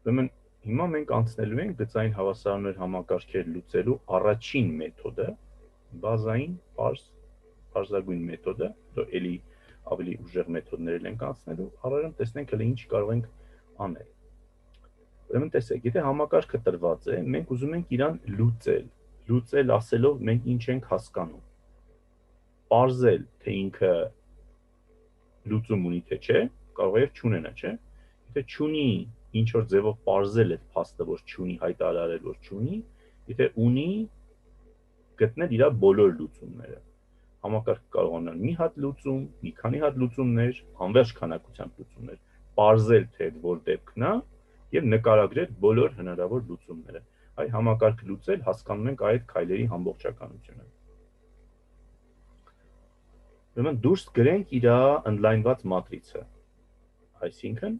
Ուրեմն հիմա մենք անցնելու ենք գծային հավասարներ համակարգեր լուծելու առաջին մեթոդը, բազային պարզագույն մեթոդը, դու էլի ավելի ուժեղ մեթոդներ ենք անցնելու, առայժմ տեսնենք հələ ինչ կարող ենք անել։ Ուրեմն տեսեք, եթե համակարգը տրված է, մենք ուզում ենք իրան լուծել։ Լուծել ասելով մենք ինչ ենք հասկանում։ Պարզել, թե ինքը լուծում ունի թե չէ, կարող է չունենա, չէ։ Եթե չունի, ինչ որ ձևով պարզել այդ փաստը, որ չունի, հայտարարել, որ չունի, եթե ունի, գտնել իր բոլոր լուծումները։ Համակարգը կարող է ունենալ մի հատ լուծում, մի քանի հատ լուծումներ, անվերջ քանակությամբ լուծումներ, պարզել թե որ դեպքն է եւ նկարագրել բոլոր հնարավոր լուծումները։ Այ համակարգ լուծել հասկանում ենք այդ քայլերի ամբողջականությունը։ Ուրեմն դուրս գրենք իր ընդլայնված մատրիցը, այսինքն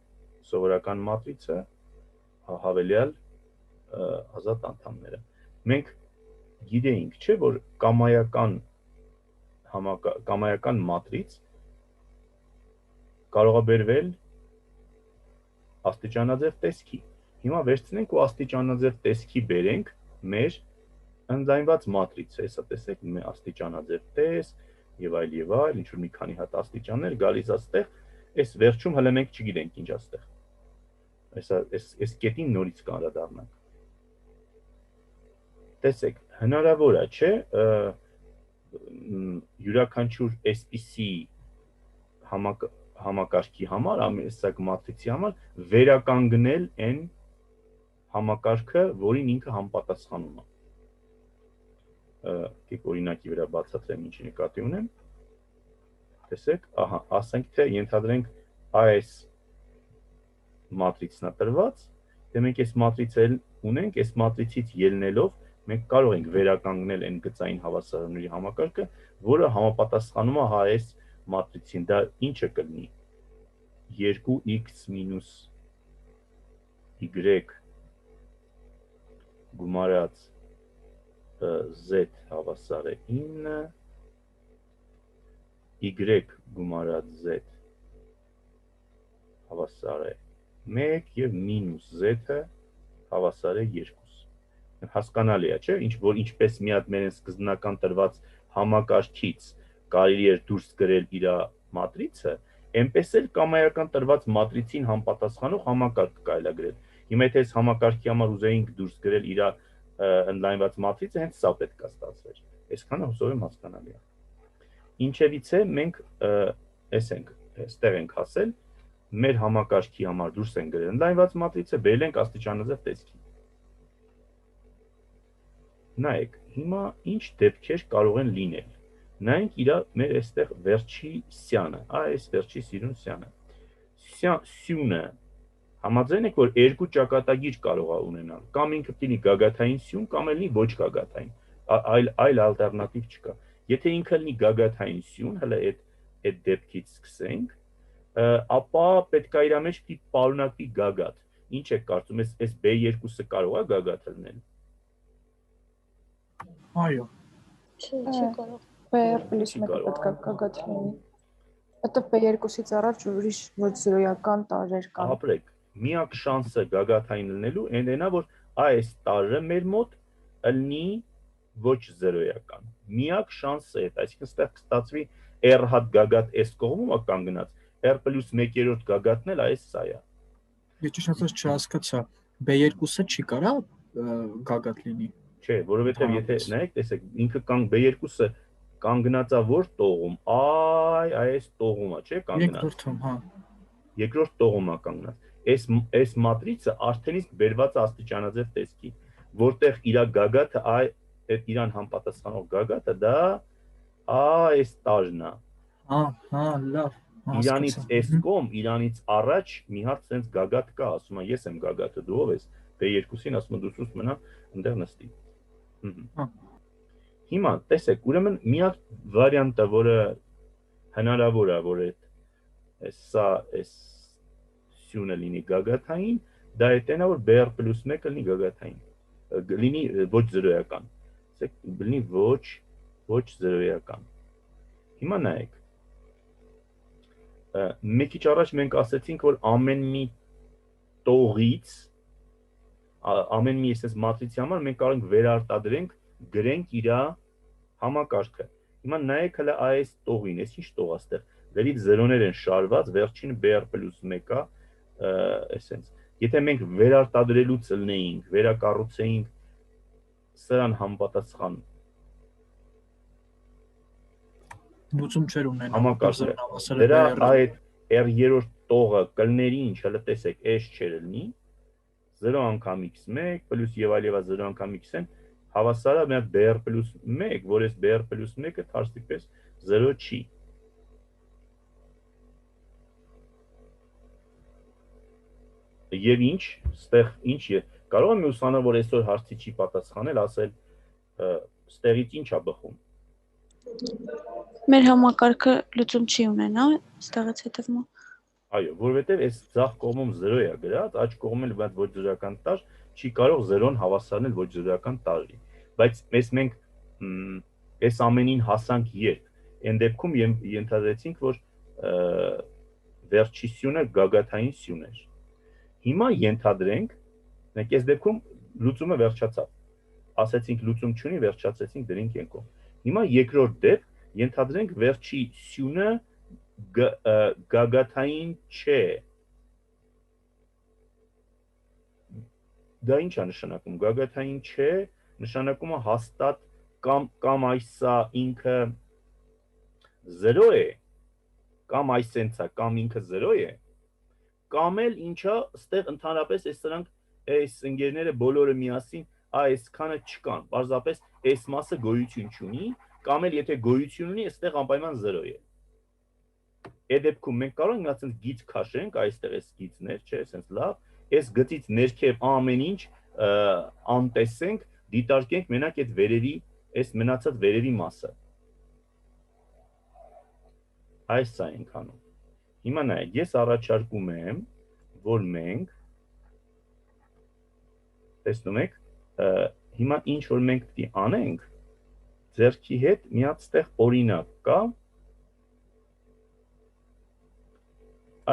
սովորական մատրիցը հավելյալ ազատ անդամները։ Մենք գիտեինք, չէ, որ կամայական մատրից կարող է բերվել աստիճանաձև տեսքի։ Հիմա վերցնենք ու աստիճանաձև տեսքի բերենք մեր ընդլայնված մատրիցը, հեսա տեսեք, աստիճանաձև տեսք եւ այլ, ինչ որ մի քանի հատ աստիճաններ գալիս այստեղ, այս վերջում հələ մենք չգիտենք ինչ այստեղ։ Հեսա այս կետին նորից կանդրադառնանք։ Տեսեք, հնարավոր է, չէ, յուրաքանչյուր այսպիսի համակարգի համար, ամենասակ մատրիցի համար վերականգնել այն համակարգը, որին ինքը համապատասխանում է։ Գիտեք, օրինակի վրա բացատրեմ ինչ նկատի ունեմ։ Տեսեք, ահա, ասենք թե ենթադրենք այս մատրիցն է տրված, դե մենք այս մատրիցը ունենք, այս մատրիցից ելնելով մենք կարող ենք վերականգնել այն գծային հավասարների համակարգը, որը համապատասխանում է այս մատրիցին, դա ինչը կլինի 2x մինուս y գումարած z հավասար է 9, y գումարած z հավասար է 1 և մինուս z-ը հավասար է 2։ Հասկանալի է, չէ, որ ինչպես մի հատ մեր սկզբնական տրված համակարգից կարելի էր դուրս գրել իր մատրիցը, այնպես էլ կամայական տրված մատրիցին համապատասխանող համակարգ կարելի է գրել։ Հիմա եթե այս համակարգի համար ուզեինք դուրս գրել իր ընդլայնված մատրիցը, հենց սա պետք է ստացվեր։ Այսքանը հուսով եմ հասկանալի է։ Ինչևից է մենք այստեղ ենք հասել, մեր համակարգի համար դուրս ենք գրել ընդլայնված մատրիցը, բերել ենք աստիճանաձև տեսքի։ Նայեք, հիմա ինչ դեպքեր կարող են լինել։ Նայենք մեր այստեղ վերջի սյանը, այս վերջի սիրուն սյանը։ Սյունը համաձայն եք, որ երկու ճակատագիր կարող է ունենալ, կամ ինքը լինի գագաթային սյուն, կամ լինի ոչ գագաթային, այլ ալտերնատիվ չկա։ Եթե ինքը լինի գագաթային սյուն, հələ այդ դեպքից սկսենք, ապա պետք է իր մեջ պարունակվի գագաթ։ Ինչ եք կարծում, այս B2-ը կարող է գագաթ լինել։ Այո։ Չի կարող։ PR+1-ը պետք է գագաթ լինի։ Հետո P2-ից առաջ ուրիշ ոչ զրոյական տարրեր կան։ Ապրեք, միակ շանսը գագաթային լինելու այնն է, որ այս տարրը մեր մոտ լինի ոչ զրոյական։ Միակ շանսը է, այսինքն ստեղ կստացվի R հատ գագաթ այս կողմում է կանգնած, R+1/3 գագաթն էլ այս սա է։ Ես ճիշտ ասած չհասկացա, B2-ը չի կարա գագաթ լինի։ Չէ, որովհետև եթե նայեք, տեսեք, ինքը B2-ը կանգնած է որ տողում, այս տողում է, չէ, կանգնած։ Երկրորդում, հա։ Երկրորդ տողում է կանգնած։ Այս մատրիցը արդեն իսկ բերված աստիճանաձև տեսքի, որտեղ իր գագաթը իրան համապատասխանող գագաթը դա այս տարրն է։ Հա, լավ։ Իրանից այս կողմ, իրանից առաջ մի հատ sense գագաթ կա, ասում եմ ես եմ գագաթը, դու ով ես, B2-ին ասում եմ դու սուս մնա, այնտեղ նստի։ Հիմա տեսեք, ուրեմն մի հատ վարիանտը, որը հնարավոր է, որ այս սյունը լինի գագաթային, դա է որ BR+1-ը լինի գագաթային, լինի ոչ զրոյական, լինի ոչ զրոյական։ Հիմա նայեք, մի քիչ առաջ մենք ասեցինք, որ ամեն մի տողից ամեն մի այսպես մատրիցի համար մենք կարող ենք վերարտադրենք, գրենք իր համակարգը։ Հիմա նայեք հələ այս տողին, այս ինչ տող է այստեղ։ Վերից զերոներ են շարված, վերջին BR+1-ը, այսպես։ Եթե մենք վերարտադրելուց ելնեինք, վերակառուցեինք սրան համապատասխան լուծում չեր ունենա համակարգը։ Դրա այդ R3-րդ տողը կլների ինչ, հələ տեսեք, S չեր լինի, 0 անգամ x1 պլյուս եւ այլ եւա 0 անգամ x-ն հավասար է մի հատ BR+1, որ այս BR+1-ը թարսի պես 0 չի։ Եվ ինչ, ստեղ ինչ է, կարող եմ ուսանալ, որ այսօր հարցի չի պատասխանել, ասել ստեղից ինչ է բխում։ Մեր համակարգը լուծում չի ունենա, ստեղից հետևում։ Այո, որովհետև այս ձախ կողմում 0 է գրած, աջ կողմում էլ ոչ զրոյական տար, չի կարող 0-ն հավասարնել ոչ զրոյական տարի։ Բայց մենք այս ամենին հասանք երբ։ Այն դեպքում ենթադրեցինք, որ վերջի սյունը գագաթային սյուն էր։ Հիմա ենթադրենք, մենք այս դեպքում լուծումը վերջացավ։ Ասեցինք լուծում չունի, վերջացեցինք, դրենք ենքով։ Հիմա երկրորդ դեպք, ենթադրենք վերջի սյունը գագաթային չէ։ Դա ինչ է նշանակում։ Գագաթային չէ, նշանակում է հաստատ կամ այսա ինքը 0 է, կամ այսենց է, կամ ինքը 0 է, կամ էլ ինչա, ստեղ ընդհանրապես այս սրանք այս ընկերները բոլորը միասին այսքանը չկան, պարզապես այս մասը գոյություն չունի, կամ էլ եթե գոյություն ունի, այստեղ անպայման 0 է։ Այդ դեպքում մենք կարող ենք ասենք գիծ քաշենք, այստեղ էս գիծներ, չէ, ասենց լավ, այս գծից ներքև ամեն ինչ անտեսենք, դիտարկենք մենակ այդ վերևի, այս մնացած վերևի մասը։ Այս սա ենք անում։ Հիմա նայեք, ես առաջարկում եմ, որ մենք տեսնում եք, հիմա ինչ որ մենք պիտի անենք, ձեռքի հետ մի հատ ստեղ օրինակ կա։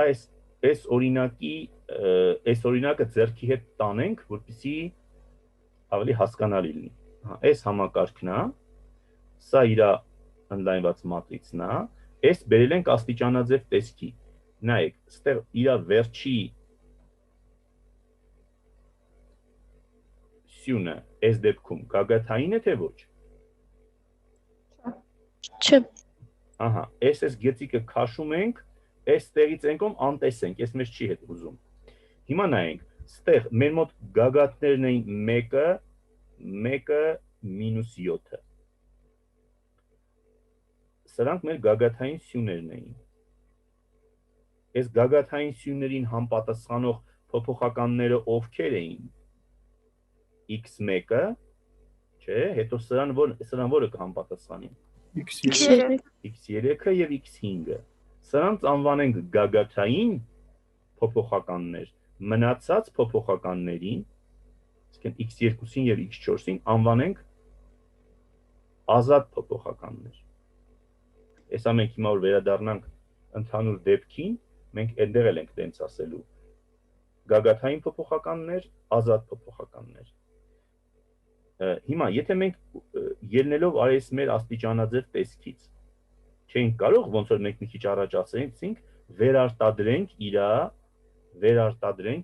Այս օրինակը ձեռքի հետ տանենք, որպեսզի ավելի հասկանալի լինի։ Այս համակարգն է, սա իր ընդլայնված մատրիցն է, այս բերել ենք աստիճանաձև տեսքի։ Նայեք, ստեղ իր վերջի սյունը այս դեպքում գագաթային է թե ոչ։ Չէ։ Ահա, այս գծիկը քաշում ենք, այս տեղից ենքում անտեսենք, այս մեզ չի հետ ուզում։ Հիմա նայենք, ստեղ մեր մոտ գագաթներն էին 1-ը -7-ը։ Սրանք մեր գագաթային սյուներն էին։ Այս գագաթային սյուներին համապատասխանող փոփոխականները ովքեր էին։ x1-ը, չէ, հետո սրան որը կհամապատասխանի։ x3-ը եւ x5-ը։ Սրանց անվանենք գագաթային փոփոխականներ, մնացած փոփոխականներին, այսինքն x2-ին եւ x4-ին անվանենք ազատ փոփոխականներ։ Այսա մենք հիմա որ վերադառնանք ընդհանուր դեպքին, մենք այնտեղ էլ ենք տենց ասելու գագաթային փոփոխականներ, ազատ փոփոխականներ։ Հիմա եթե մենք ելնելով այս մեր աստիճանաձև տեսքից չենք կարող, ոնց որ մենք մի քիչ առաջ ասեցինք, վերարտադրենք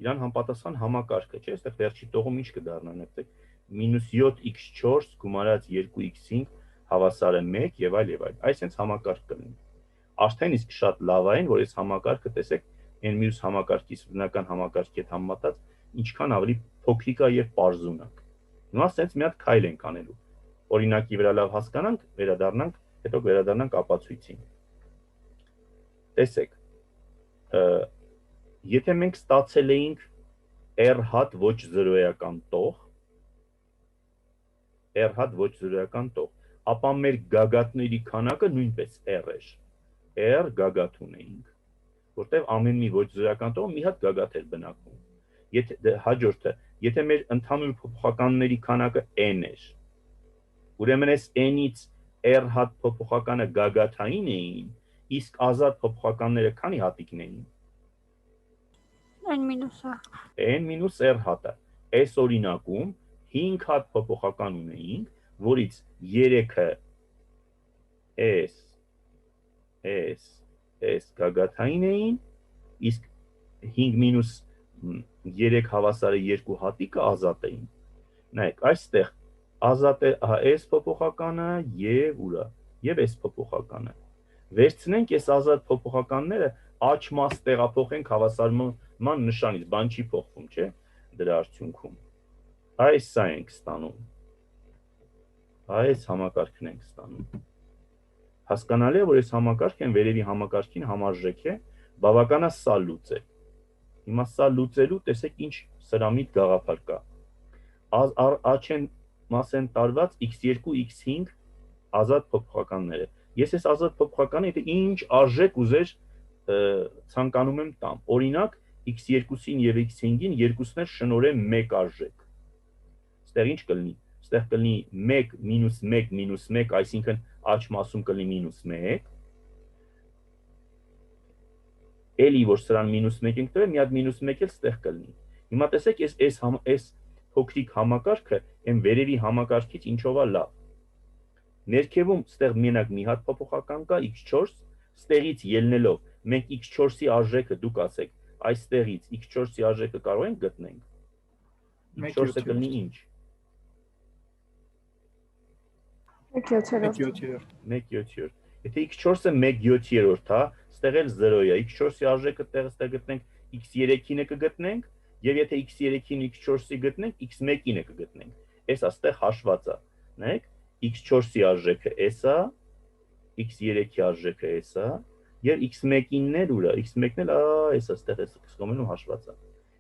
իրան համապատասխան համակարգը, չէ՞, այստեղ վերջի տողում ինչ կդառնա, նայեք, -7x4 գումարած 2x5 հավասար է 1 եւ այլ եւ այլ։ Այսինքն համակարգ կլինի։ Արդեն իսկ շատ լավ այն, որ այս համակարգը տեսեք, այն մյուս համակարգի բնական համակարգի հետ համեմատած ինչքան ավելի փոքրիկ է եւ պարզունակ։ Հիմա ասենց մի հատ քայլ ենք անելու։ Օրինակի վրա լավ հասկանանք, վերադառնանք, հետո վերադառնանք ապացույցին։ Տեսեք, եթե մենք ստացել էինք R հատ ոչ զրոյական տող, ապա մեր գագաթների քանակը նույնպես R էր։ R գագաթ ունեինք, որտեղ ամեն մի ոչ զրոյական տողը մի հատ գագաթ էր բնակվում։ Հաջորդը, եթե մեր ընդհանուր փոփոխականների քանակը n էր, ուրեմն այս n-ից R հատ փոփոխականը գագաթային էին, իսկ ազատ փոփոխականները քանի հատիկն էին։ n-r հատը։ Այս օրինակում 5 հատ փոփոխական ունեինք, որից 3-ը s գագաթային էին, իսկ 5 - 3 հավասարը 2 հատիկը ազատ էին։ Նայեք, այստեղ ազատ է s փոփոխականը եւ ուրա, եւ s փոփոխականը։ Վերցնենք այս ազատ փոփոխականները աճ մաս տեղափոխենք հավասարման նշանից, բան չի փոխվում, չէ՞, դրա արդյունքում։ Այս սա ենք ստանում։ Այս համակարգն ենք ստանում։ Հասկանալի է, որ այս համակարգն վերևի համակարգին համարժեք է, բավական է սա լուծել։ Հիմա սա լուծելու տեսեք ինչ սրամիտ գաղափար կա։ Աչեն մաս են տարված x2, x5 ազատ փոփոխականները։ Ես այս ազատ փոփոխականը եթե ինչ արժեք ուզեր ցանկանում եմ տամ։ Օրինակ x2-ին եւ x5-ին երկուսն էլ շնորհեմ 1 արժեք։ Այստեղ ինչ կլինի։ Այստեղ կլինի 1 - 1 - 1, այսինքն աճ մասում կլինի -1։ Էլի որ սրան -1 ենք տվել, մի հատ -1 էլ ստեղ կլինի։ Հիմա տեսեք, այս փոքրիկ համակարգը այն վերևի համակարգից ինչով է լավ։ Ներքևում ստեղ մենակ մի հատ փոփոխական կա x4, ստեղից ելնելով մենք x4-ի արժեքը դուք ասեք, այստեղից x4-ի արժեքը կարող ենք գտնենք։ x4-ը կլինի ինչ։ 1/7. 1/7. Եթե x4-ը 1/7 է, ստեղ էլ 0 է։ x4-ի արժեքը տեղստեղ գտնենք, x3-ին է կգտնենք, եւ եթե x3-ին x4-ի գտնենք, x1-ին է կգտնենք։ Էսա ստեղ հաշված է։ Նայեք, x4-ի արժեքը s է, x3-ի արժեքը s է, եւ x1-ինն էլ ուրա, x1-ն էլ էսա ստեղ է սկսում հաշված է։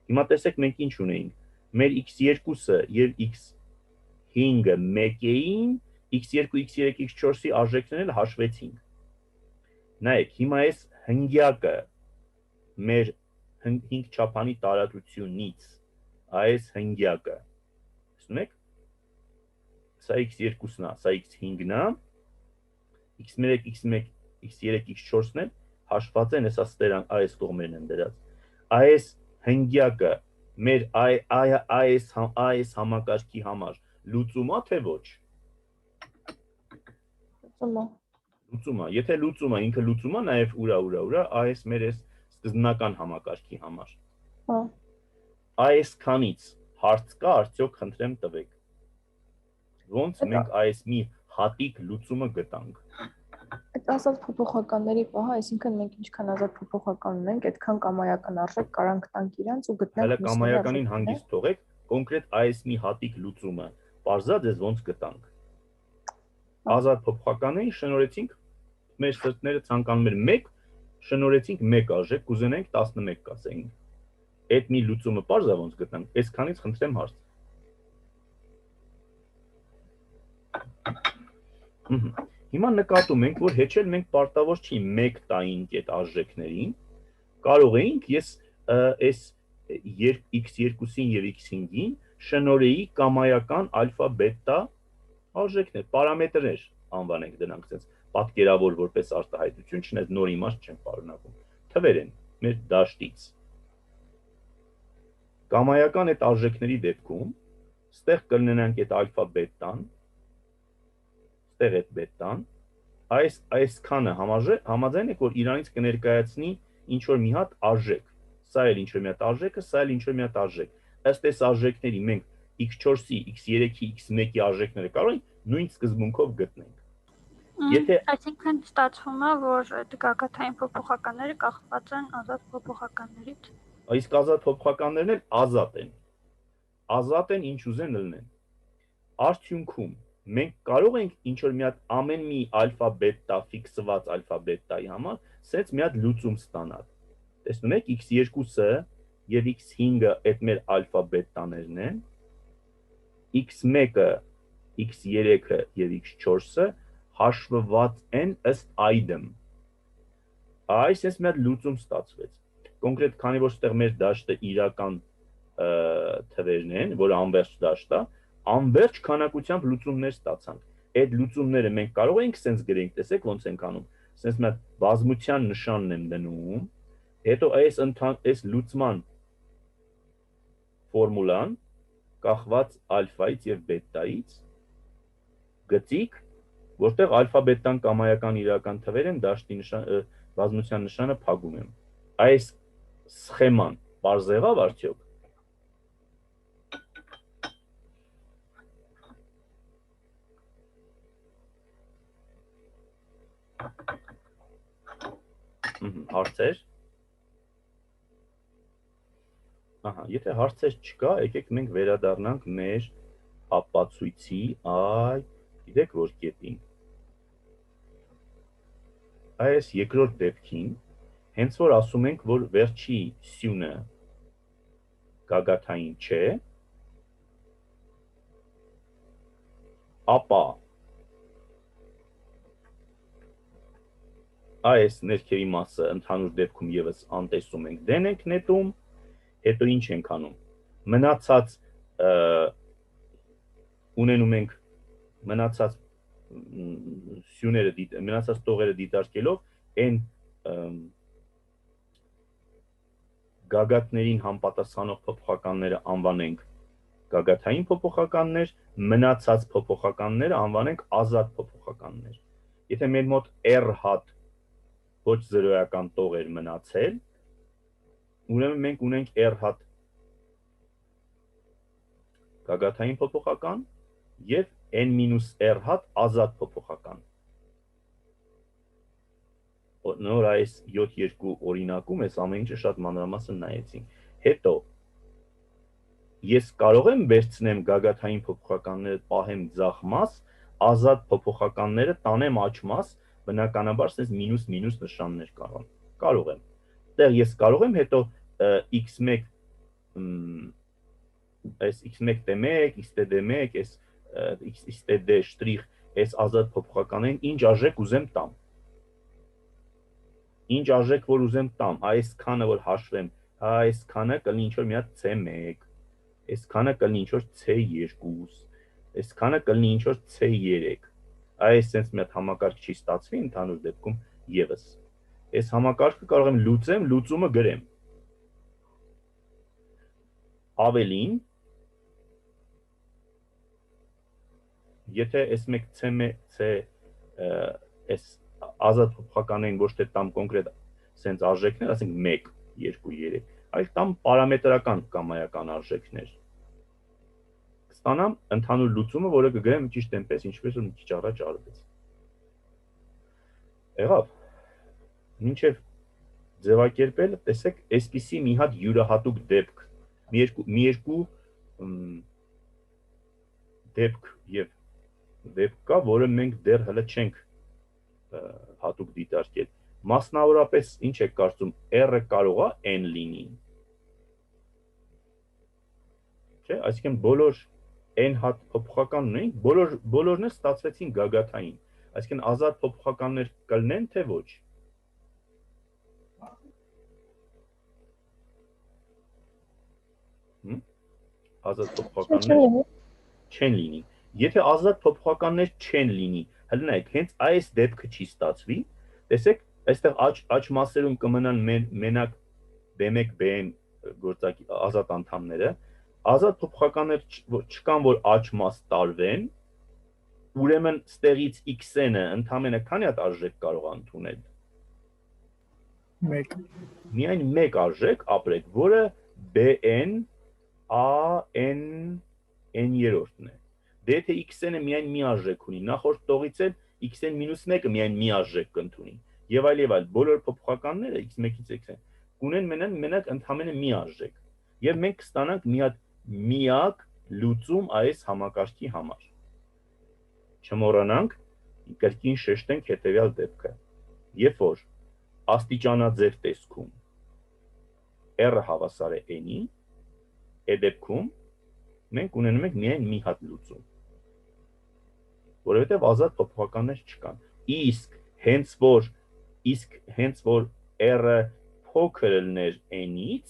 Հիմա տեսեք մենք ինչ ունեինք։ Մեր x2-ը եւ x5-ը 1 էին, x2, x3, x4-ի արժեքներն էլ հաշվեցինք։ Նայեք, հիմա այս հնգյակը մեր 5 չափանի տարածությունից, այս հնգյակը, տեսնում եք, սա x2-ն է, սա x5-ն է, x3, x1, x3, x4-ն էլ հաշված են, հեսա ստերան, այս կողմերն են դրած։ Այս հնգյակը մեր այս համակարգի համար լուծում է, թե ոչ։ Լուծում է, եթե լուծում է, ինքը լուծում է նաև ուրա, այս մեր այս սկզբնական համակարգի համար։ Այս քանից հարց կա, արդյոք խնդրեմ տվեք։ Ոնց մենք այս մի հատիկ լուծումը գտանք։ Այդ ազատ փոփոխականների պահը, այսինքն մենք ինչքան ազատ փոփոխական ունենք, այդքան կամայական արժեք կարանք տանք իրանց ու գտնենք։ Հələ կամայականին հանգիստ թողեք, կոնկրետ այս մի հատիկ լուծումը բարձա ձեզ ոնց գտանք։ Ազատ փոփոխականներին շնորհեցինք, մեր սրտները ցանկանում էր 1, շնորհեցինք 1 արժեք, կուզենայինք 11 կասեինք։ Այդ մի լուծումը բարձա ոնց գտանք, այսքանից խնդրեմ հարց։ Հիմա նկատում ենք, որ հեչել մենք պարտավոր չի 1 տայինք այդ արժեքներին, կարող էինք ես այս x2-ին եւ x5-ին շնորհեի կամայական ալֆա բետա արժեքներ, պարամետրներ անվանենք դրանք, sense պատկերավոր որպես արտահայտություն, չնայած նոր իմաստ չեն պարունակում։ Թվեր են մեր դաշտից։ Կամայական այդ արժեքների դեպքում ստեղ կլինենք այդ ալֆա բետան, ստեղ այդ բետան, այսքանը համաձայն եք, որ իրանից կներկայացնի ինչ որ մի հատ արժեք։ Սա էլ ինչ որ մի հատ արժեք է, սա էլ ինչ որ մի հատ արժեք։ Ըստ այս արժեքների մենք x4-ի, x3-ի, x1-ի արժեքները կարող ենք նույն սկզբունքով գտնենք։ Եթե այսինքն ստացվում է, որ գագաթային փոփոխականները կախված են ազատ փոփոխականներից։ Իսկ ազատ փոփոխականներն էլ ազատ են։ Ազատ են ինչ ուզեն լինեն։ Արդյունքում մենք կարող ենք ինչ որ մի հատ ամեն մի ալֆա բետա ֆիքսված ալֆա բետայի համար սենց մի հատ լուծում ստանալ։ Տեսնում եք x2-ը եւ x5-ը այդ մեր ալֆա բետաներն են, x1-ը, x3-ը եւ x4-ը հաշվված են ըստ այդմ։ Այսպես մի հատ լուծում ստացվեց։ Կոնկրետ քանի որ ստեղ մեր դաշտը իրական թվերն են, որ անվերջ դաշտ է, անվերջ քանակությամբ լուծումներ ստացանք։ Այդ լուծումները մենք կարող ենք սենց գրենք, տեսեք ոնց ենք անում։ Սենց մի հատ բազմության նշանն եմ դնում, հետո այս լուծման ֆորմուլան կախված ալֆայից եւ բետայից գծիկ, որտեղ ալֆա բետան կամայական իրական թվեր են, դաշտի բազմության նշանը փակում եմ։ Այս սխեման պարզ եղավ արդյոք։ Հարցեր։ Ահա, եթե հարցեր չկա, եկեք մենք վերադառնանք մեր ապացույցի գիտեք որ կետին։ Այս երկրորդ դեպքին, հենց որ ասում ենք, որ վերջի սյունը գագաթային չէ, ապա այս ներքևի մասը ընդհանուր դեպքում եւս անտեսում ենք, դեն ենք նետում, հետո ինչ ենք անում։ Մնացած ունենում ենք մնացած սյուները մնացած տողերը դիտարկելով այն գագաթներին համապատասխանող փոփոխականները անվանենք գագաթային փոփոխականներ, մնացած փոփոխականները անվանենք ազատ փոփոխականներ։ Եթե մեր մոտ R հատ ոչ զրոյական տող էր մնացել, ուրեմն մենք ունենք R հատ գագաթային փոփոխական եւ n-r հատ ազատ փոփոխական։ Նոր այս 7-2 օրինակում այս ամեն ինչը շատ մանրամասն նայեցինք։ Հետո ես կարող եմ վերցնեմ գագաթային փոփոխականները պահեմ ձախ մաս, ազատ փոփոխականները տանեմ աջ մաս, բնականաբար sense մինուս նշաններ կարող եմ։ Այդտեղ ես կարող եմ հետո x1 այս x1d1, x2d1, այս x2d' այս ազատ փոփոխականներին ինչ արժեք ուզեմ տամ։ Ինչ արժեք որ ուզեմ տամ, այս քանը որ հաշվեմ, այս քանը կլինի ինչ որ մի հատ c1, այս քանը կլինի ինչ որ c2, այս քանը կլինի ինչ որ c3։ Այս sense մի հատ համակարգ չի ստացվի ընդհանուր դեպքում եւս։ Այս համակարգը կարող եմ լուծեմ, լուծումը գրեմ։ Ավելին, եթե այս մեկ այս ազատ փոփոխականներին ոչ թե տամ կոնկրետ sense արժեքներ, ասենք 1, 2, 3, այլ տամ պարամետրական կամայական արժեքներ։ Կստանամ ընդհանուր լուծումը, որը կգրեմ ճիշտ այնպես, ինչպես որ մի քիչ առաջ արվեց։ Եղավ։ Մինչև ձևակերպել, տեսեք, այսպիսի մի հատ յուրահատուկ դեպք, մի երկու դեպք եւ դեպք կա, որը մենք դեռ հələ չենք հատուկ դիտարկել։ Մասնավորապես, ինչ եք կարծում, R-ը կարող է n լինի։ Չէ, այսինքն բոլոր n հատ փոփոխական ունենք, բոլորն ստացվեցին գագաթային։ Այսինքն ազատ փոփոխականներ կլինեն, թե ոչ։ Ազատ փոփոխականներ չեն լինի։ Եթե ազատ փոփոխականներ չեն լինի, հələ նայեք, հենց այս դեպքը չի ստացվի, տեսեք, այստեղ աջ մասերում կմնան մենակ B1, BN գործակի ազատ անդամները, ազատ փոփոխականներ չկան, որ աջ մաս տարվեն, ուրեմն ստեղից x-ը ընդամենը քանի հատ արժեք կարող է ընդունել։ 1։ Միայն 1 արժեք ապրեք, որը BN n-երորդն է։ Դե եթե x-ը միայն մի արժեք ունի, նախորդ տողից էլ x-1-ը միայն մի արժեք կընդունի։ Եվ այլ, բոլոր փոփոխականները x1-ից x-ը կունեն մենակ ընդամենը մի արժեք։ Եվ մենք կստանանք մի հատ միակ լուծում այս համակարգի համար։ Չմոռանանք, կրկին շեշտենք հետևյալ դեպքը։ Երբ որ աստիճանաձև տեսքում R-ը հավասար է n-ի, այդ դեպքում մենք ունենում ենք միայն մի հատ լուծում, որովհետև ազատ փոփոխականներ չկան։ Իսկ հենց որ R-ը փոքր լիներ n-ից,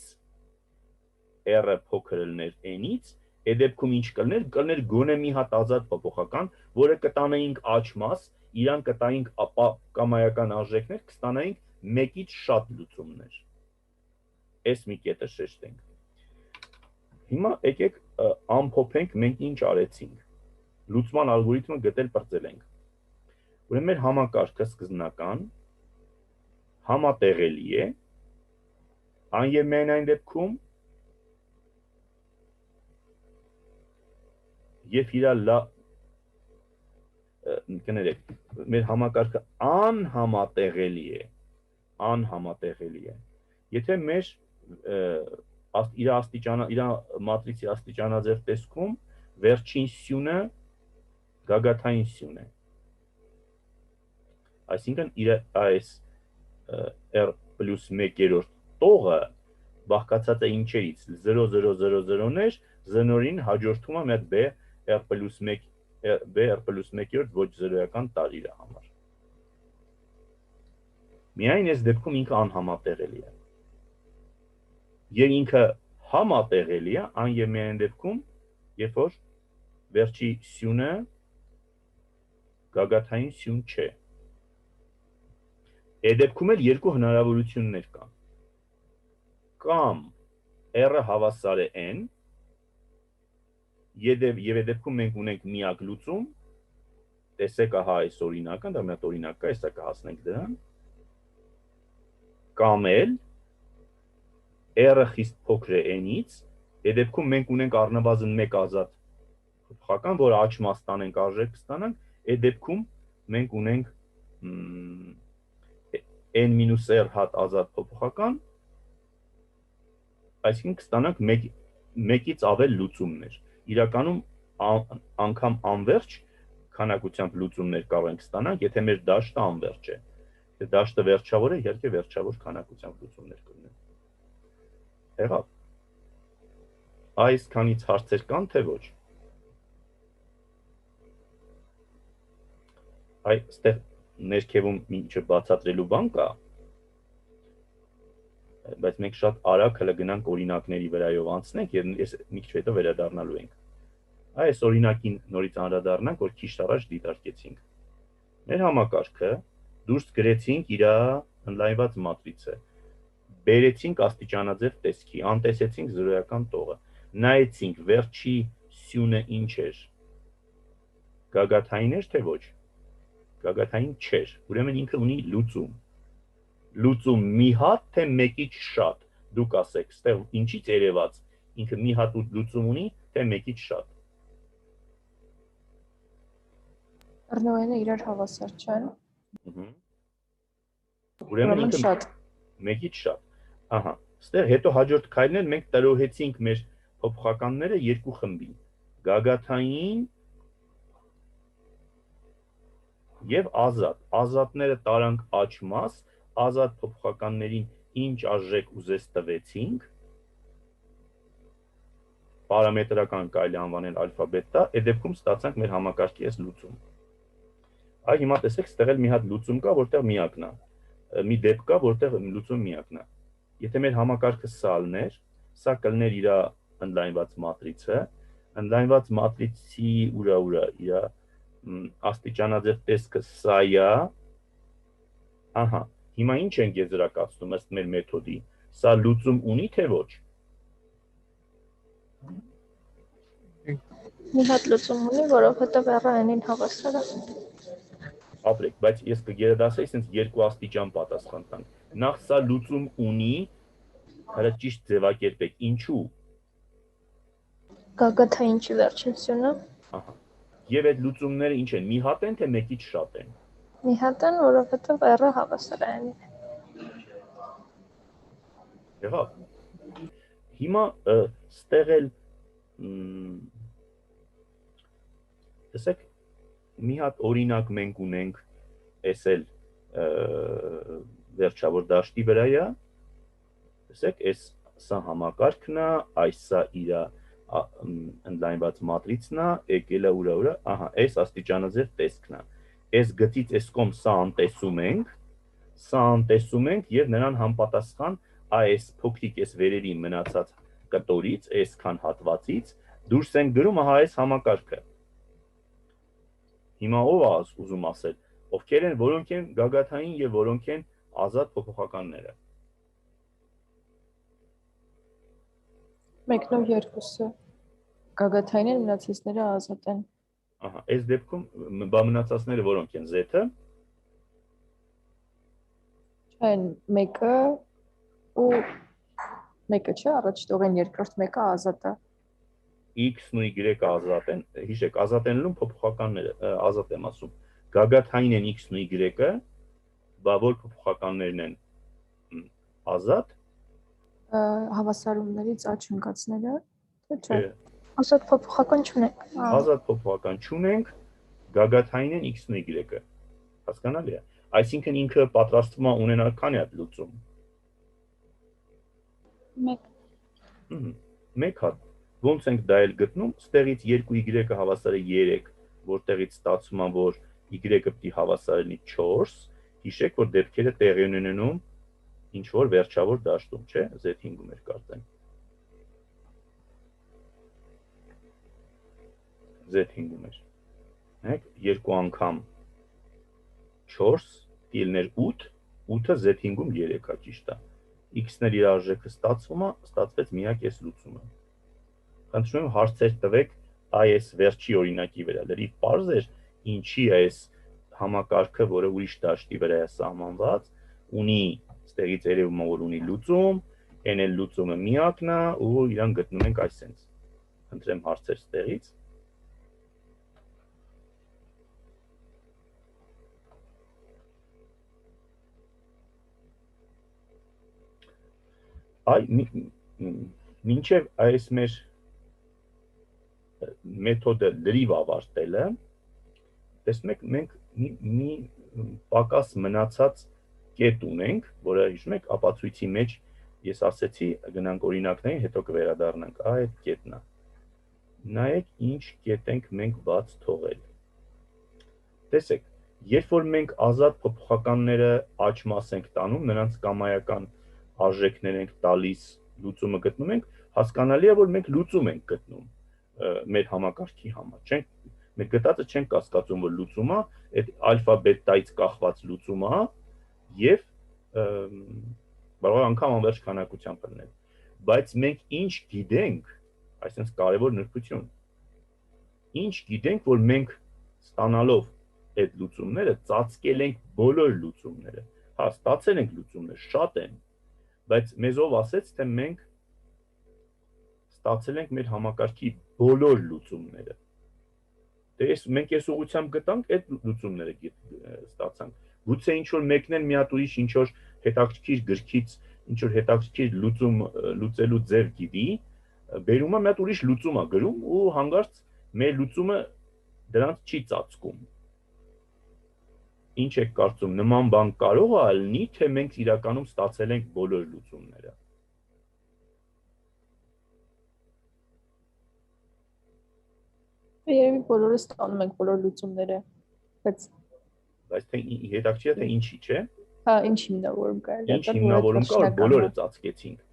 այդ դեպքում ինչ կլներ գոնե մի հատ ազատ փոփոխական, որը կտանեինք աջ մաս, իրան կտայինք կամայական արժեքներ, կստանայինք 1-ից շատ լուծումներ։ Այս մի կետը շեշտենք։ Հիմա եկեք ամփոփենք մենք ինչ արեցինք։ Լուծման ալգորիթմը գտել բրծել ենք։ Ուրեմն մեր համակարգը սկզբնական համատեղելի է, այն եւ միայն այն դեպքում, եւ իրա կներեք, մեր համակարգը անհամատեղելի է, եթե մեր իր մատրիցի աստիճանաձև տեսքում վերջին սյունը գագաթային սյուն է, այսինքն իր այս r+1 տողը բաղկացած է ինչերից 0,0,0-ներ, զնորին հաջորդում է մի հատ b+1 ոչ զրոյական տարիր համար։ Միայն այս դեպքում ինքը անհամատեղելի է։ Եվ ինքը համատեղելի է այն եւ միայն դեպքում, երբ որ վերջի սյունը գագաթային սյուն չէ։ Այդ դեպքում էլ երկու հնարավորություններ կան։ Կամ r-ը հավասար է n, եւ այդ դեպքում մենք ունենք միակ լուծում, տեսեք ահա այս օրինակը, դա մի հատ օրինակ է, հեսա կհասնենք դրան, կամ էլ r-ը խիստ փոքր է n-ից, այդ դեպքում մենք ունենք առնվազն մեկ ազատ փոփոխական, որը աճ ստանենք, արժեք կստանանք, այդ դեպքում մենք ունենք n-r հատ ազատ փոփոխական, այսինքն կստանանք մեկից ավել լուծումներ։ Իրականում անգամ անվերջ քանակությամբ լուծումներ կարող ենք ստանանք, եթե մեր դաշտը անվերջ է։ Եթե դաշտը վերջավոր է, իհարկե վերջավոր քանակությամբ լուծումներ կունենանք։ Եղավ։ Այսքանից հարցեր կան, թե ոչ։ Այստեղ ներքևում ինչը բացատրելու բան կա, բայց մենք շատ արագ հələ գնանք օրինակների վրայով անցնենք եւ ես մի քիչ հետո վերադառնալու ենք։ Այս օրինակին նորից անդրադառնանք, որ քիչ առաջ դիտարկեցինք։ Մեր համակարգը դուրս գրեցինք իր ընդլայնված մատրիցը, բերեցինք աստիճանաձև տեսքի, անտեսեցինք զրոյական տողը, նայեցինք վերջի սյունը ինչ էր, գագաթային էր թե ոչ, գագաթային չէր, ուրեմն ինքը ունի լուծում։ Լուծում մի հատ, թե մեկից շատ, դուք ասեք, ստեղ ինչից երևաց, ինքը մի հատ լուծում ունի, թե մեկից շատ։ R-ը իրար հավասար չեն։ Ուրեմն ինքը մեկից շատ։ Ահա, ստեղ հետո հաջորդ քայլն էլ մենք տրոհեցինք մեր փոփոխականները երկու խմբի, գագաթային եւ ազատ։ Ազատները տարանք աճ մաս, ազատ փոփոխականներին ինչ արժեք ուզես տվեցինք, պարամետրական կարելի անվանել ալֆա բետա, այդ դեպքում ստացանք մեր համակարգի այս լուծում։ Այ հիմա տեսեք, ստեղ էլ մի հատ լուծում կա, որտեղ միակն է, մի դեպք կա, որտեղ լուծում միակն է։ Եթե մեր համակարգը սալներ, սա կլներ իր ընդլայնված մատրիցը, ընդլայնված մատրիցի ուրա իր աստիճանաձև տեսքը սա է, ահա, հիմա ինչ ենք եզրակացնում ըստ մեր մեթոդի, սա լուծում ունի թե ոչ։ Մի հատ լուծում ունի, որովհետև r-ին հավասար է։ Ապրեք, բայց ես կգերադասեի սենց երկու աստիճան պատասխան տանք։ Նախ սա լուծում ունի, հələ ճիշտ ձևակերպեք, ինչու։ Գագաթային չի վերջին սյունը։ Ահա։ Եվ այդ լուծումները ինչ են, մի հատ են, թե մեկից շատ են։ Մի հատ են, որովհետև r-ը հավասար է n-ին։ Եղավ։ Հիմա ստեղ էլ տեսեք, մի հատ օրինակ մենք ունենք, այս էլ վերջավոր դաշտի վրա է, տեսեք, սա համակարգն է, այս սա իր ընդլայնված մատրիցն է, եկել է ուրա, ահա, այս աստիճանաձև տեսքն է։ Այս գծից այս կողմ սա անտեսում ենք եւ նրան համապատասխան այս փոքրիկ այս վերերի մնացած կտորից, այսքան հատվածից դուրս ենք գրում ահա այս համակարգը։ Հիմա ով է ուզում ասել, ովքեր են, որոնք են գագաթային եւ որոնք են ազատ փոփոխականները։ Մեկն ու երկուսը գագաթային են, մնացածները ազատ են։ Ահա, այս դեպքում մնացածները որոնք են z-ը, Չեն մեկը ու մեկը չէ, առաջ տողեն երկրորդ մեկը ազատ է։ x-ն ու y-ը ազատ են, հիշեք, ազատ են լում փոփոխականները, ազատ եմ ասում, գագաթային են x-ն ու y-ը, բա որ փոփոխականներն են ազատ, Հավասարումներից աճ ընկածները, թե չէ։ Ազատ փոփոխական չունենք։ ազատ փոփոխական չունենք, գագաթային են x-ն ու y-ը, հասկանալի է, այսինքն ինքը պատրաստվում է ունենալ քանի հատ լուծում։ Մեկ հատ, ոնց ենք դա էլ գտնում, ստեղից 2y-ը հավասար է 3, որտեղից ստացվում է, որ y-ը պիտի հավասար լինի 4, հիշեք, որ դեպքերը տեղի են ունենում ինչ որ վերջավոր դաշտում, չէ, z5-ում էր կարծեմ։ Z5-ում էր։ Նայեք, երկու անգամ 4, դիլներ 8, 8-ը Z5-ում 3 է, ճիշտ է։ X-ներ իր արժեքը ստացվում է, ստացվեց միակ այս լուծումը։ Խնդրում եմ հարցեր տվեք այս վերջի օրինակի վրա, լրիվ պարզ էր, ինչի այս համակարգը, որը ուրիշ դաշտի վրա է սահմանված, ունի, ստեղից երևում է, որ ունի լուծում, այն էլ լուծումը միակն է ու իրան գտնում ենք այսպես։ Խնդրեմ հարցեր ստեղից։ Մինչև այս մեր մեթոդը լրիվ ավարտելը, տեսնում եք, մենք մի պակաս մնացած կետ ունենք, որը հիշում եք ապացույցի մեջ ես ասեցի գնանք օրինակներին, հետո կվերադառնանք, այդ կետն է։ Նայեք, ինչ կետ ենք մենք բաց թողել։ Տեսեք, երբ որ մենք ազատ փոփոխականները աճ ենք տանում, նրանց կամայական արժեքներ ենք տալիս, լուծումը գտնում ենք, հասկանալի է, որ մենք լուծում ենք գտնում մեր համակարգի համար, չենք, մեր գտածը չենք կասկածում, որ լուծումը այդ ալֆա բետայից կախված լուծումը է եւ կարող է անգամ անվերջ քանակությամբ լինել, բայց մենք ինչ գիտենք, այսինքն կարևոր նրբություն, ինչ գիտենք, որ մենք ստանալով այդ լուծումները ծածկել ենք բոլոր լուծումները, հա, ստացել ենք լուծումներ, շատ են, բայց մեզ ով ասեց, թե մենք ստացել ենք մեր համակարգի բոլոր լուծումները։ Դե մենք այս ուղղությամբ գտանք, այդ լուծումները ստացանք։ Գուցե ինչ որ մեկն էլ մի հատ ուրիշ ինչ որ հետաքրքիր գրքից, ինչ որ հետաքրքիր լուծում լուծելու ձև գիտի, բերում է մի հատ ուրիշ լուծում է գրում ու հանգարց մեր լուծումը դրանց չի ծածկում։ Ինչ եք կարծում, նման բան կարող է լինի, թե մենք իրականում ստացել ենք բոլոր լուծումները։ Երևի բոլորը ստանում ենք բոլոր լուծումները, բայց թե հետաքրքիր է թե ինչի, չէ։ Հա, ինչ հիմնավորում կա։ Ինչ հիմնավորում կա, որ բոլորը ծածկեցինք։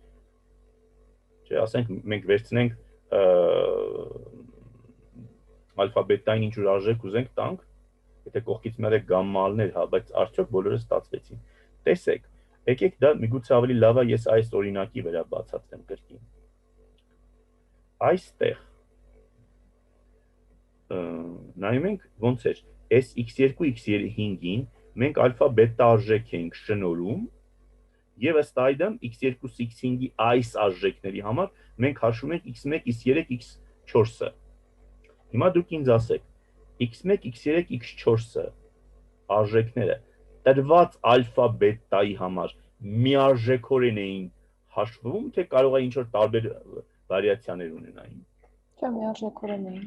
Չէ, ասենք մենք վերցնենք ալֆա բետային ինչ որ արժեք ուզենք տանք, եթե կողքից մի հատ գամմալներ, հա, բայց արդյոք բոլորը ստացվեցին։ Տեսեք, եկեք դա միգուցե ավելի լավ է ես այս օրինակի վրա բացատրեմ կրկին։ Այստեղ նայում ենք ոնց էր, այս x2 x5-ին մենք ալֆա բետա արժեք էինք շնորհում եւ ըստ այդմ x2 x5-ի այս արժեքների համար մենք հաշվում ենք x1 x3 x4-ը։ Հիմա դուք ինձ ասեք, x1 x3 x4-ը արժեքները տրված ալֆա բետայի համար միարժեքորեն էին հաշվվում, թե կարող է ինչ որ տարբեր վարիացիաներ ունենային։ Չէ, միարժեքորեն էին։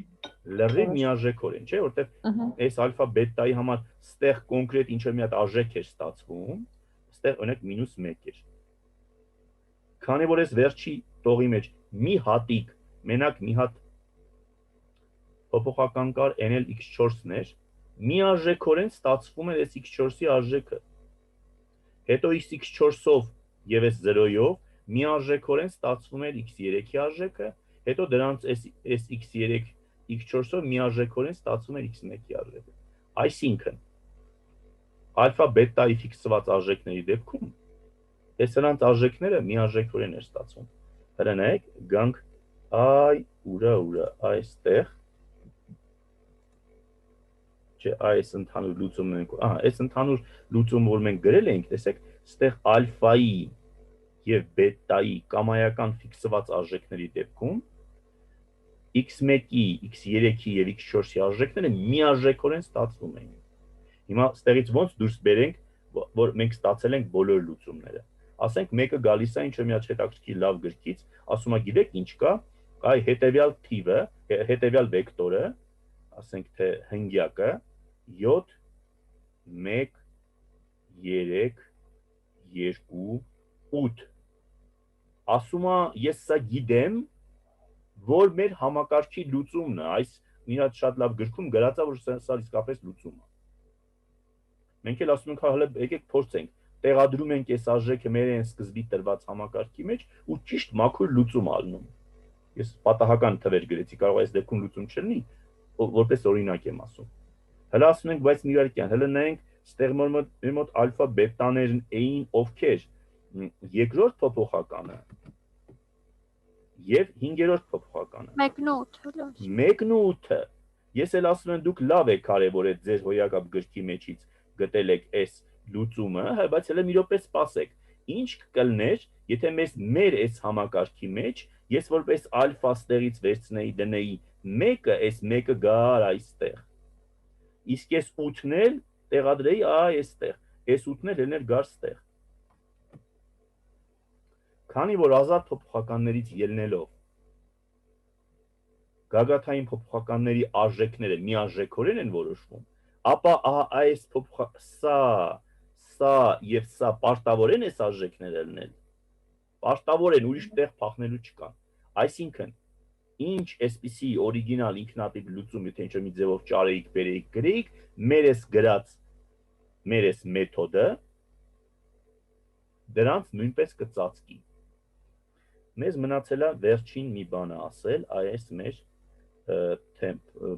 Լրիվ միարժեքորեն, չէ, որտեղ այս ալֆա բետայի համար ստեղ կոնկրետ ինչ որ մի հատ արժեք էր ստացվում, ստեղ օրինակ -1 էր։ Քանի որ այս վերջի տողի մեջ մի հատիկ, մենակ մի հատ փոփոխական կար n-ել x4-ն էր, միարժեքորեն ստացվում էր այս x4-ի արժեքը։ Հետո x4-ով եւ այս 0-ով միարժեքորեն ստացվում էր x3-ի արժեքը, հետո դրանց այս x3 x4-ով միարժեքորեն ստացվում էր x1-ի արժեքը։ Այսինքն ալֆա բետայի ֆիքսված արժեքների դեպքում այս նրանց արժեքները միարժեքորեն էր ստացվում։ Հələ նայեք, գանք Այ ուրա այստեղ չէ այս ընդհանուր լուծումն ենք այս ընդհանուր լուծումը որ մենք գրել ենք տեսեք ստեղ ալֆայի եւ բետայի կամայական ֆիքսված արժեքների դեպքում x1-ի, x3-ի եւ x4-ի արժեքները միարժեքորեն ստացվում են։ Հիմա ստեղից ոնց դուրս բերենք, որ մենք ստացել ենք բոլոր լուծումները։ Ասենք մեկը գալիս է ինչ-որ մի հատ հետաքրքիր լավ գրքից, ասում է գիտեք ինչ կա, այ հետեւյալ թիվը, հետեւյալ վեկտորը, ասենք թե հնգյակը 7 1 3 2 8 ասում է ես սա գիտեմ, որ մեր համակարգի լուծումն է, այս մի հատ շատ լավ գրքում գրած է, որ սա իսկապես լուծում է։ Մենք էլ ասում ենք, հələ եկեք փորձենք, տեղադրում ենք այս արժեքը մեր այն սկզբի տրված համակարգի մեջ ու ճիշտ մաքուր լուծում ալնում։ Ես պատահական թվեր գրեցի, կարող է այս դեպքում լուծում չլինի, որպես օրինակ եմ ասում։ Հələ ասում ենք, բայց նիվարկյան, հələ նայենք, ստեղ մեր մոտ ալֆա բետաներն էին ովքեր երկրորդ փոփոխականը եւ 5-րդ փոփոխականը 1-ն ու 8-ը 1-ն ու 8-ը ես էլ ասում եմ դուք լավ եք կարևոր այդ ձեր հոյակապ գրքի մեջից գտել եք այս լուծումը, բայց հələ մի րոպե սպասեք ինչ կլներ եթե մեր այս համակարգի մեջ ես որպես ալֆա ստեղից վերցնեի դնեի 1-ը այս 1-ը գար այստեղ իսկ այս 8-ն էլ տեղադրեի այստեղ այս 8-ն էլ լիներ գար ստեղ Քանի որ ազատ փոփոխականներից ելնելով գագաթային փոփոխականների արժեքները միարժեքորեն են որոշվում, ապա այս սա եւ սա պարտավոր են այս արժեքները լինել։ Պարտավոր են, ուրիշ տեղ փախնելու չկան։ Այսինքն, ինչ այսպիսի օրիգինալ ինքնատիպ լուծում, եթե ինչ-որ մի ձևով ճարեիք, բերեիք, գրեիք, մեր այս գրած մեր այս մեթոդը դրանց նույնպես կծածկի։ Մեզ մնացել է վերջին մի բանը ասել, այս մեր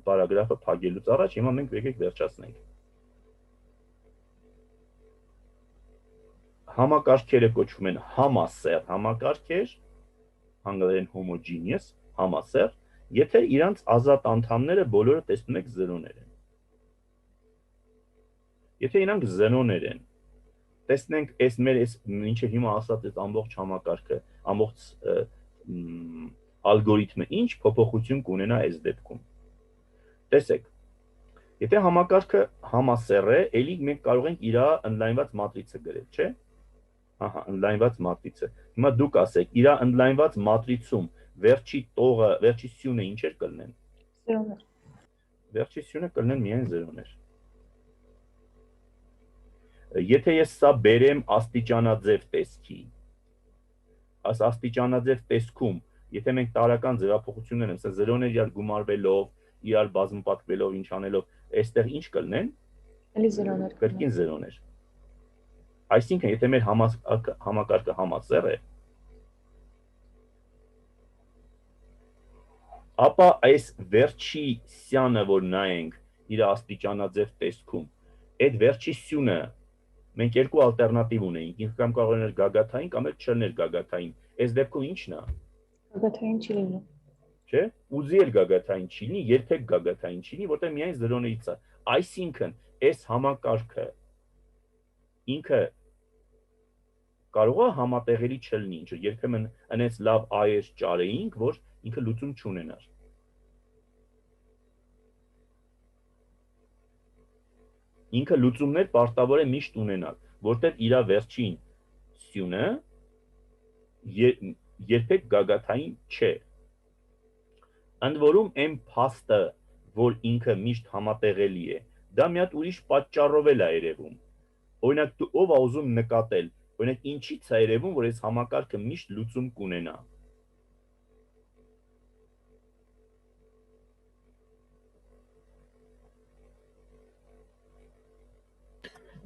պարագրաֆը փակելուց առաջ, հիմա մենք եկեք վերջացնենք։ Համակարգերը կոչվում են համասեռ համակարգեր, անգլերեն homogeneous, համասեռ, եթե իրանց ազատ անդամները բոլորը տեսնում եք զրոներ են։ Եթե իրանք զրոներ են, տեսնենք այս մեր ինչը հիմա ասած այս ամբողջ համակարգը, ամբողջ ալգորիթմը ինչ փոփոխություն կունենա այս դեպքում։ Տեսեք, եթե համակարգը համասեռ է, ելի մենք կարող ենք իր ընդլայնված մատրիցը գրել, չէ՞։ Ահա, ընդլայնված մատրիցը։ Հիմա դուք ասեք, իր ընդլայնված մատրիցում վերջի տողը, վերջի սյունը ինչեր կլինեն։ Զրոներ։ Վերջի սյունը կլինեն միայն զրոներ։ Եթե ես սա բերեմ աստիճանաձև տեսքի, այս աստիճանաձև տեսքում, եթե մենք տարական ձևափոխություններ ենք, զրոներ իրար գումարվելով, իրար բազմապատկվելով, ինչ անելով, այստեղ ինչ կլինեն։ Էլի զրոներ։ Կրկին զրոներ։ Այսինքն, եթե մեր համակարգը համասեռ է, ապա այս վերջի սյանը, որ նայենք իր աստիճանաձև տեսքում, այդ վերջի սյունը մենք երկու ալտերնատիվ ունեինք, ինքը կամ կարող էր գագաթային կամ էլ չլներ գագաթային։ Այս դեպքում ի՞նչն է։ Գագաթային չի լինի։ Չէ՞։ Ուզի էլ գագաթային չի լինի, երբեք գագաթային չի լինի, որտեղ միայն զրոներից է։ Այսինքն, այս համակարգը ինքը կարող է համատեղելի չլինի, ինչ երբեմն այնպես լավ այր ճարեինք, որ ինքը լուծում չունենար։ Ինքը լուծումներ պարտավոր է միշտ ունենալ, որտեղ իր վերջին սյունը երբեք գագաթային չէ։ Ընդ որում այն փաստը, որ ինքը միշտ համատեղելի է, դա մի հատ ուրիշ պատճառով էլ է երևում։ Օրինակ դու ով է ուզում նկատել, օրինակ ինչի՞ց է երևում, որ այս համակարգը միշտ լուծում կունենա։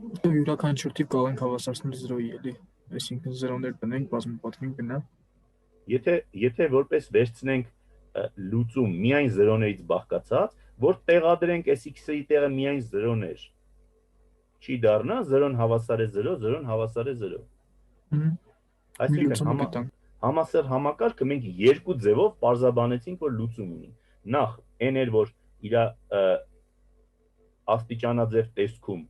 Յուրաքանչյուր տիպ կարող ենք հավասարեցնել 0-ի, էլի։ Այսինքն 0-ներ տնենք, բազմապատկենք գնա։ Եթե որպես վերցնենք լուծում միայն 0-ներից բաղկացած, որ տեղադրենք այս x-ի տեղը միայն 0-ներ, չի դառնա 0-ն հավասար է 0, 0-ն հավասար է 0։ Այսինքն Համասեռ համակարգը մենք երկու ձևով պարզաբանեցինք, որ լուծում ունի։ Նախ n էր, որ իր աստիճանաձև տեսքում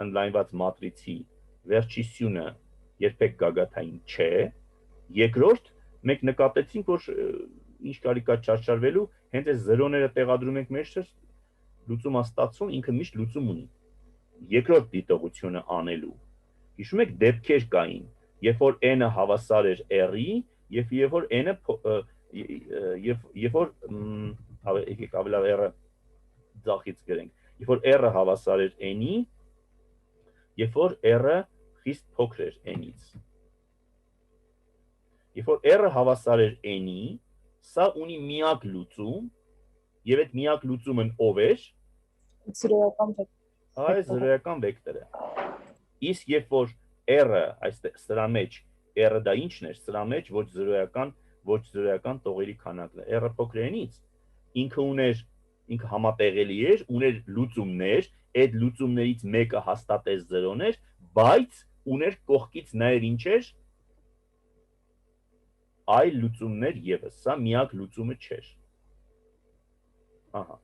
ընդլայնված մատրիցի վերջի սյունը երբեք գագաթային չէ։ Երկրորդ, մենք նկատեցինք, որ ինչ կարիք կա չարչարվելու, հենց այս զրոները տեղադրում ենք մեջը, լուծումը ստացվում, ինքը միշտ լուծում ունի։ Երկրորդ դիտողությունը անելու։ Հիշում եք, դեպքեր կային, երբ որ n-ը հավասար էր r-ի, եւ երբ որ n-ը երբ որ եկեք ավելի r-ը ձախից գրենք, երբ որ r-ը հավասար էր n-ի, երբ որ r-ը խիստ փոքր էր n-ից։ Երբ որ r-ը հավասար էր n-ի, սա ունի միակ լուծում, եւ այդ միակ լուծումն ով էր։ Զրոյական վեկտոր։ Այս զրոյական վեկտորը։ Իսկ երբ որ r-ը այստեղ սրա մեջ r-ը դա ինչն էր, սրա մեջ ոչ զրոյական տողերի քանակն է, r-ը փոքր է n-ից, ինքը համատեղելի էր, ուներ լուծումներ, այդ լուծումներից մեկը հաստատեց զրոներ, բայց ուներ կողքից նաև ինչ էր, այլ լուծումներ եւս, սա միակ լուծումը չէր։ Ահա։